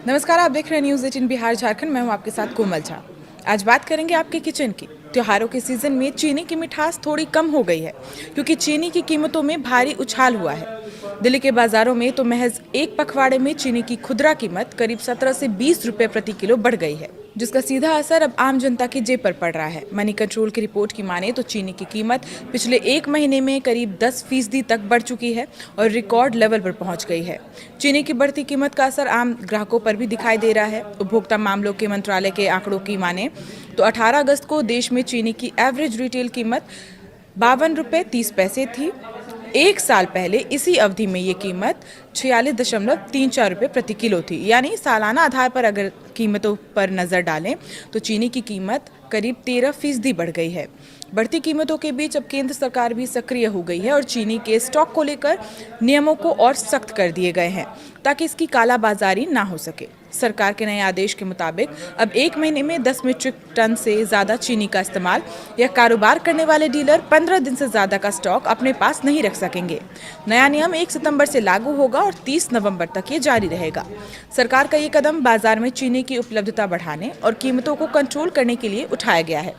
नमस्कार, आप देख रहे हैं न्यूज़ 18 बिहार झारखंड। मैं हूं आपके साथ कोमल झा। आज बात करेंगे आपके किचन की। त्योहारों के सीजन में चीनी की मिठास थोड़ी कम हो गई है क्योंकि चीनी की कीमतों में भारी उछाल हुआ है। दिल्ली के बाजारों में तो महज एक पखवाड़े में चीनी की खुदरा कीमत करीब 17 से 20 रुपए प्रति किलो बढ़ गई है, जिसका सीधा असर अब आम जनता की जेब पर पड़ रहा है। मनी कंट्रोल की रिपोर्ट की माने तो चीनी की कीमत पिछले एक महीने में करीब 10% तक बढ़ चुकी है और रिकॉर्ड लेवल पर पहुंच गई है। चीनी की बढ़ती कीमत का असर आम ग्राहकों पर भी दिखाई दे रहा है। उपभोक्ता मामलों के मंत्रालय के आंकड़ों की माने तो 18 अगस्त को देश में चीनी की एवरेज रिटेल कीमत 52 रुपये 30 पैसे थी। एक साल पहले इसी अवधि में ये कीमत 46.34 रुपये प्रति किलो थी। यानी सालाना आधार पर अगर कीमतों पर नजर डालें तो चीनी की कीमत करीब 13% बढ़ गई है। बढ़ती कीमतों के बीच अब केंद्र सरकार भी सक्रिय हो गई है और चीनी के स्टॉक को लेकर नियमों को और सख्त कर दिए गए हैं ताकि इसकी कालाबाजारी ना हो सके। सरकार के नए आदेश के मुताबिक अब एक महीने में 10 मीट्रिक टन से ज्यादा चीनी का इस्तेमाल या कारोबार करने वाले डीलर 15 दिन से ज्यादा का स्टॉक अपने पास नहीं रख सकेंगे। नया नियम 1 सितंबर से लागू होगा और 30 नवंबर तक ये जारी रहेगा। सरकार का ये कदम बाजार में चीनी की उपलब्धता बढ़ाने और कीमतों को कंट्रोल करने के लिए उठाया गया है।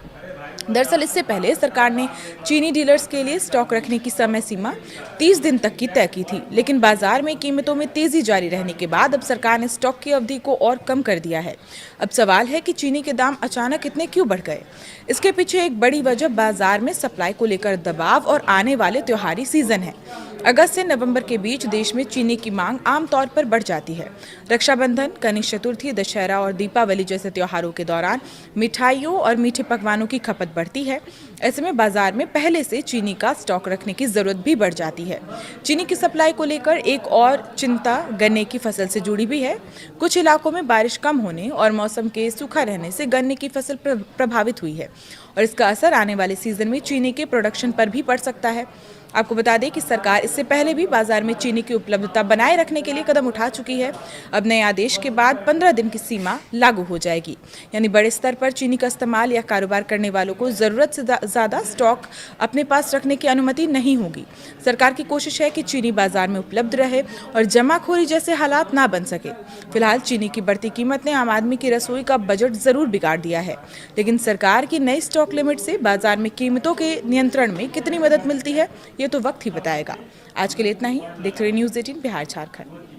दरअसल इससे पहले सरकार ने चीनी डीलर्स के लिए स्टॉक रखने की समय सीमा 30 दिन तक की तय की थी, लेकिन बाजार में कीमतों में तेजी जारी रहने के बाद अब सरकार ने स्टॉक की अवधि को और कम कर दिया है। अब सवाल है कि चीनी के दाम अचानक इतने क्यों बढ़ गए। इसके पीछे एक बड़ी वजह बाजार में सप्लाई को लेकर दबाव और आने वाले त्योहारी सीजन है। अगस्त से नवंबर के बीच देश में चीनी की मांग आमतौर पर बढ़ जाती है। रक्षाबंधन, गणेश चतुर्थी, दशहरा और दीपावली जैसे त्योहारों के दौरान मिठाइयों और मीठे पकवानों की खपत बढ़ती है। ऐसे में बाजार में पहले से चीनी का स्टॉक रखने की जरूरत भी बढ़ जाती है। चीनी की सप्लाई को लेकर एक और चिंता गन्ने की फसल से जुड़ी भी है। कुछ इलाकों में बारिश कम होने और मौसम के सूखा रहने से गन्ने की फसल प्रभावित हुई है और इसका असर आने वाले सीजन में चीनी के प्रोडक्शन पर भी पड़ सकता है। आपको बता दें कि सरकार इससे पहले भी बाजार में चीनी की उपलब्धता बनाए रखने के लिए कदम उठा चुकी है। अब नए आदेश के बाद 15 दिन की सीमा लागू हो जाएगी, यानी बड़े स्तर पर चीनी का इस्तेमाल या कारोबार करने वालों को जरूरत से ज्यादा स्टॉक अपने पास रखने की अनुमति नहीं होगी। सरकार की कोशिश है कि चीनी बाजार में उपलब्ध रहे और जमाखोरी जैसे हालात ना बन सके। फिलहाल चीनी की बढ़ती कीमत ने आम आदमी की रसोई का बजट जरूर बिगाड़ दिया है, लेकिन सरकार की नई स्टॉक लिमिट से बाजार में कीमतों के नियंत्रण में कितनी मदद मिलती है ये तो वक्त ही बताएगा। आज के लिए इतना ही। देखते रहिए न्यूज़ 18 बिहार झारखंड।